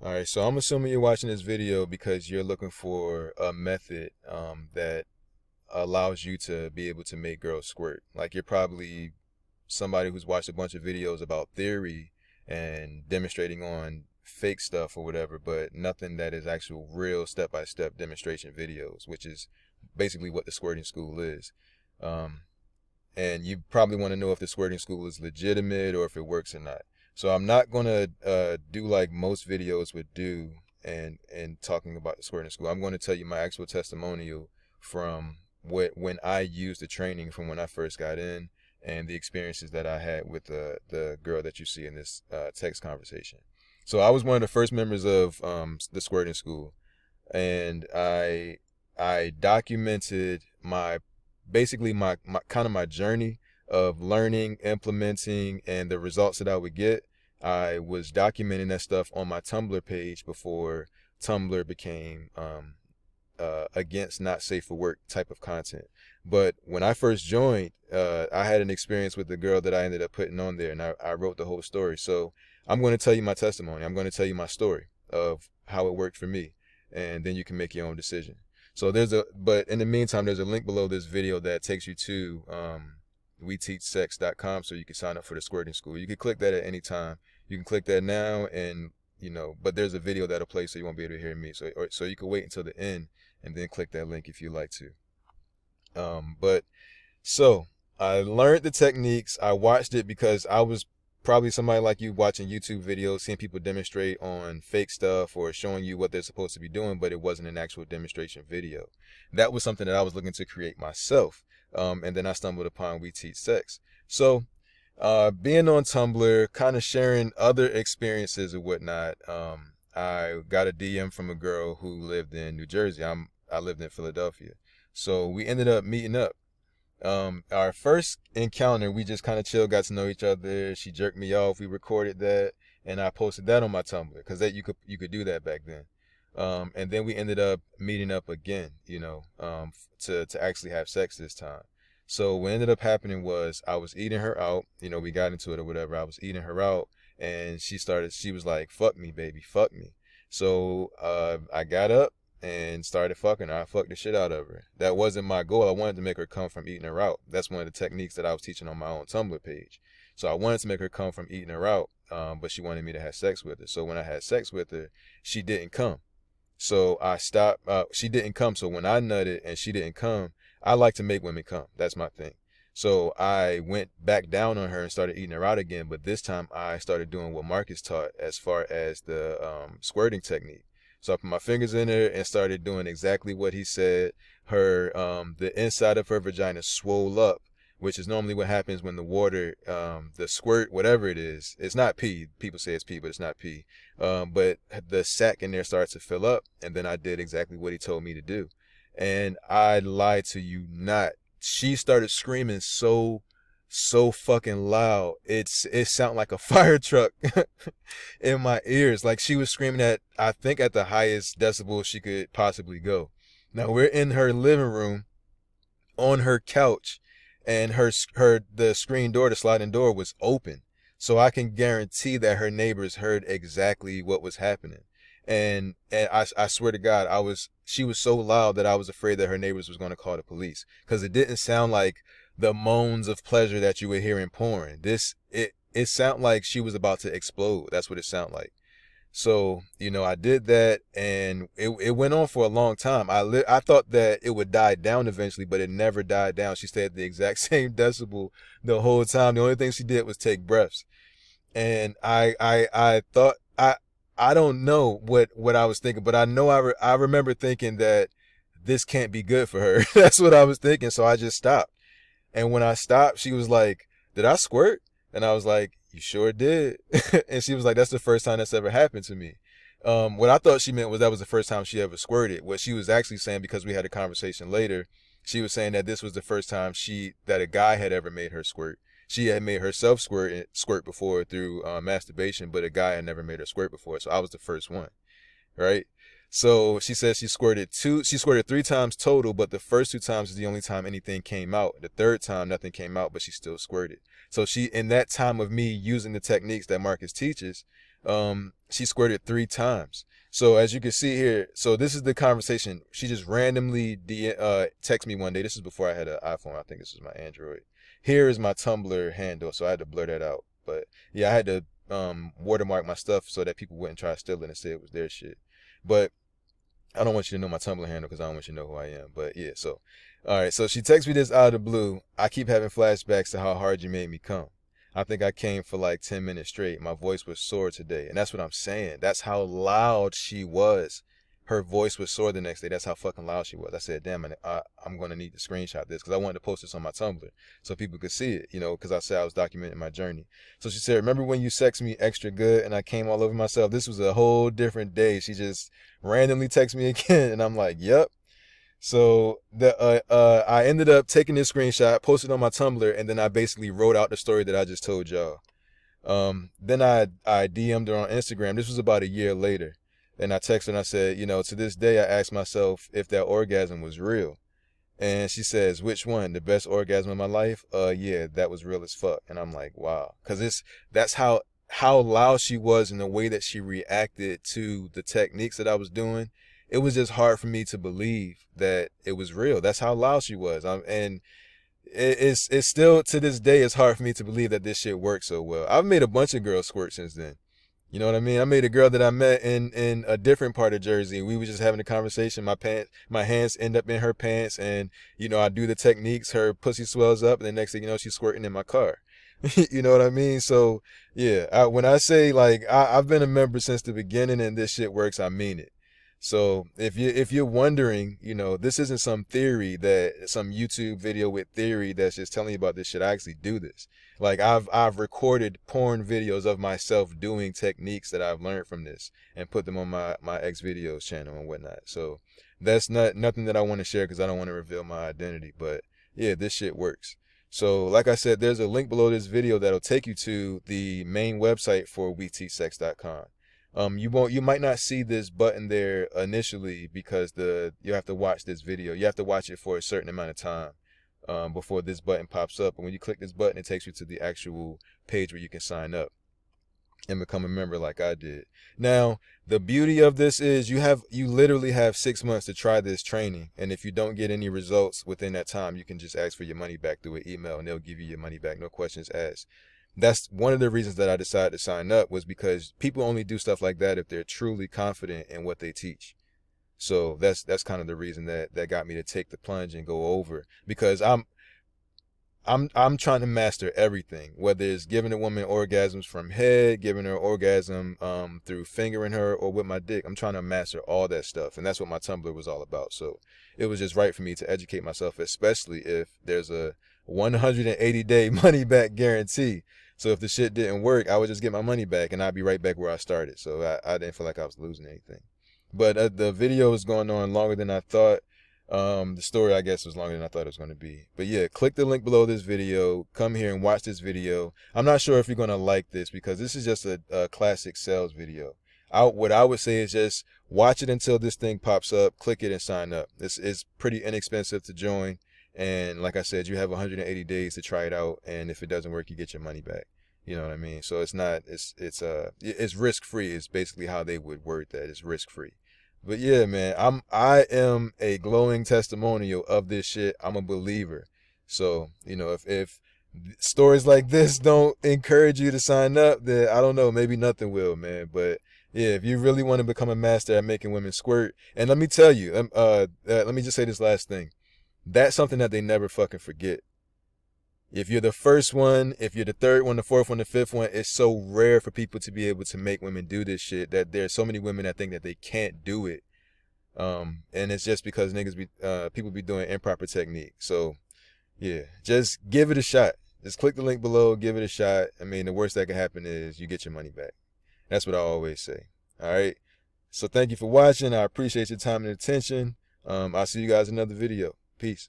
All right, so I'm assuming you're watching this video because you're looking for a method that allows you to be able to make girls squirt. Like you're probably somebody who's watched a bunch of videos about theory and demonstrating on fake stuff or whatever, but nothing that is actual real step-by-step demonstration videos, which is basically what the squirting school is. Um, and you probably want to know if the squirting school is legitimate or if it works or not. So I'm not gonna do like most videos would do and talking about the squirting school. I'm going to tell you my actual testimonial from when I used the training from when I first got in and the experiences that I had with the girl that you see in this text conversation. So I was one of the first members of the squirting school, and I documented my basically my kind of my journey of learning, implementing, and the results that I would get. I was documenting that stuff on my Tumblr page before Tumblr became against not safe for work type of content. But when I first joined, I had an experience with the girl that I ended up putting on there, and I wrote the whole story. So I'm going to tell you my testimony. I'm going to tell you my story of how it worked for me, and then you can make your own decision. So but in the meantime, there's a link below this video that takes you to weteachsex.com so you can sign up for the squirting school. You can click that at any time. You can click that now, and but there's a video that'll play so you won't be able to hear me. So you can wait until the end and then click that link if you like to. But so I learned the techniques. I watched it because I was probably somebody like you watching YouTube videos, seeing people demonstrate on fake stuff or showing you what they're supposed to be doing, but it wasn't an actual demonstration video. That was something that I was looking to create myself. And then I stumbled upon We Teach Sex. So being on Tumblr, kind of sharing other experiences and whatnot, I got a DM from a girl who lived in New Jersey. I lived in Philadelphia. So we ended up meeting up. Our first encounter, we just kind of chilled, got to know each other. She jerked me off. We recorded that, and I posted that on my Tumblr because that you could do that back then. And then we ended up meeting up again, to actually have sex this time. So what ended up happening was I was eating her out. We got into it or whatever. I was eating her out, and she was like, "Fuck me, baby, fuck me." So I got up and started fucking her. I fucked the shit out of her. That wasn't my goal. I wanted to make her come from eating her out. That's one of the techniques that I was teaching on my own Tumblr page. So I wanted to make her come from eating her out, but she wanted me to have sex with her. So when I had sex with her, she didn't come. So I stopped. She didn't come. So when I nutted and she didn't come, I like to make women come. That's my thing. So I went back down on her and started eating her out again. But this time I started doing what Marcus taught as far as the squirting technique. So I put my fingers in her and started doing exactly what he said. The inside of her vagina swole up, which is normally what happens when the water, the squirt, whatever it is, it's not pee. People say it's pee, but it's not pee. But the sac in there starts to fill up, and then I did exactly what he told me to do. And I lied to you not. She started screaming so fucking loud. It sounded like a fire truck in my ears. Like she was screaming I think at the highest decibel she could possibly go. Now we're in her living room on her couch, and the screen door, the sliding door was open. So I can guarantee that her neighbors heard exactly what was happening. And I swear to God, she was so loud that I was afraid that her neighbors was going to call the police, because it didn't sound like the moans of pleasure that you would hear in porn. It sounded like she was about to explode. That's what it sounded like. So, I did that, and it went on for a long time. I thought that it would die down eventually, but it never died down. She stayed at the exact same decibel the whole time. The only thing she did was take breaths. And I thought, I don't know what I was thinking, but I know I remember thinking that this can't be good for her. That's what I was thinking. So I just stopped. And when I stopped, she was like, "Did I squirt?" And I was like, "You sure did." And she was like, "That's the first time that's ever happened to me." What I thought she meant was that was the first time she ever squirted. What she was actually saying, because we had a conversation later, she was saying that this was the first time that a guy had ever made her squirt. She had made herself squirt before through masturbation, but a guy had never made her squirt before. So I was the first one, right? So she says she squirted 3 times total, but the first 2 times is the only time anything came out. The third time nothing came out, but she still squirted. So in that time of me using the techniques that Marcus teaches, She squirted 3 times. So as you can see here, so this is the conversation. She just randomly text me one day. This is before I had an iPhone. I think this was my Android. Here is my Tumblr handle, so I had to blur that out. But yeah, I had to watermark my stuff so that people wouldn't try to steal it and say it was their shit. But I don't want you to know my Tumblr handle because I don't want you to know who I am. But yeah, so all right. So she texts me this out of the blue. I keep having flashbacks to how hard you made me come. I think I came for like 10 minutes straight. My voice was sore today. And that's what I'm saying. That's how loud she was. Her voice was sore the next day. That's how fucking loud she was. I said, damn, I'm going to need to screenshot this because I wanted to post this on my Tumblr so people could see it, you know, because I said I was documenting my journey. So she said, remember when you sexed me extra good and I came all over myself? This was a whole different day. She just randomly texted me again. And I'm like, yep. So I ended up taking this screenshot, posted on my Tumblr, and then I basically wrote out the story that I just told y'all. Then I DM'd her on Instagram. This was about a year later. And I texted her and I said, you know, to this day I ask myself if that orgasm was real. And she says, which one? The best orgasm of my life? Yeah, that was real as fuck. And I'm like, wow. Cause that's how loud she was and the way that she reacted to the techniques that I was doing. It was just hard for me to believe that it was real. That's how loud she was. And it's still to this day, it's hard for me to believe that this shit works so well. I've made a bunch of girls squirt since then. You know what I mean? I made a girl that I met in a different part of Jersey. We were just having a conversation. My hands end up in her pants, and you know I do the techniques. Her pussy swells up, and the next thing you know, she's squirting in my car. You know what I mean? So yeah, when I say like I've been a member since the beginning, and this shit works, I mean it. So if you're wondering, you know, this isn't some theory that some YouTube video with theory that's just telling you about this shit. I actually do this. Like I've recorded porn videos of myself doing techniques that I've learned from this and put them on my X videos channel and whatnot. So that's nothing that I want to share because I don't want to reveal my identity. But yeah, this shit works. So like I said, there's a link below this video that'll take you to the main website for WeTeachSex.com. You might not see this button there initially because you have to watch this video. You have to watch it for a certain amount of time before this button pops up. And when you click this button, it takes you to the actual page where you can sign up and become a member like I did. Now, the beauty of this is you literally have 6 months to try this training. And if you don't get any results within that time, you can just ask for your money back through an email and they'll give you your money back. No questions asked. That's one of the reasons that I decided to sign up was because people only do stuff like that if they're truly confident in what they teach. So that's kind of the reason that got me to take the plunge and go over, because I'm trying to master everything, whether it's giving a woman orgasms from head, giving her orgasm through fingering her or with my dick. I'm trying to master all that stuff, and that's what my Tumblr was all about. So it was just right for me to educate myself, especially if there's a 180-day money back guarantee. So if the shit didn't work, I would just get my money back and I'd be right back where I started. So I didn't feel like I was losing anything. But the video is going on longer than I thought. The story, I guess, was longer than I thought it was going to be. But yeah, click the link below this video. Come here and watch this video. I'm not sure if you're going to like this because this is just a classic sales video. What I would say is just watch it until this thing pops up, click it and sign up. This is pretty inexpensive to join. And like I said, you have 180 days to try it out. And if it doesn't work, you get your money back. You know what I mean? So it's risk free. It's basically how they would word that. It's risk free. But yeah, man, I am a glowing testimonial of this shit. I'm a believer. So, you know, if stories like this don't encourage you to sign up, then I don't know, maybe nothing will, man. But yeah, if you really want to become a master at making women squirt, and let me tell you, let me just say this last thing. That's something that they never fucking forget. If you're the first one, if you're the third one, the fourth one, the fifth one, it's so rare for people to be able to make women do this shit that there's so many women that think that they can't do it. And it's just because people be doing improper technique. So yeah, just give it a shot. Just click the link below, give it a shot. I mean, the worst that can happen is you get your money back. That's what I always say. All right. So thank you for watching. I appreciate your time and attention. I'll see you guys in another video. Peace.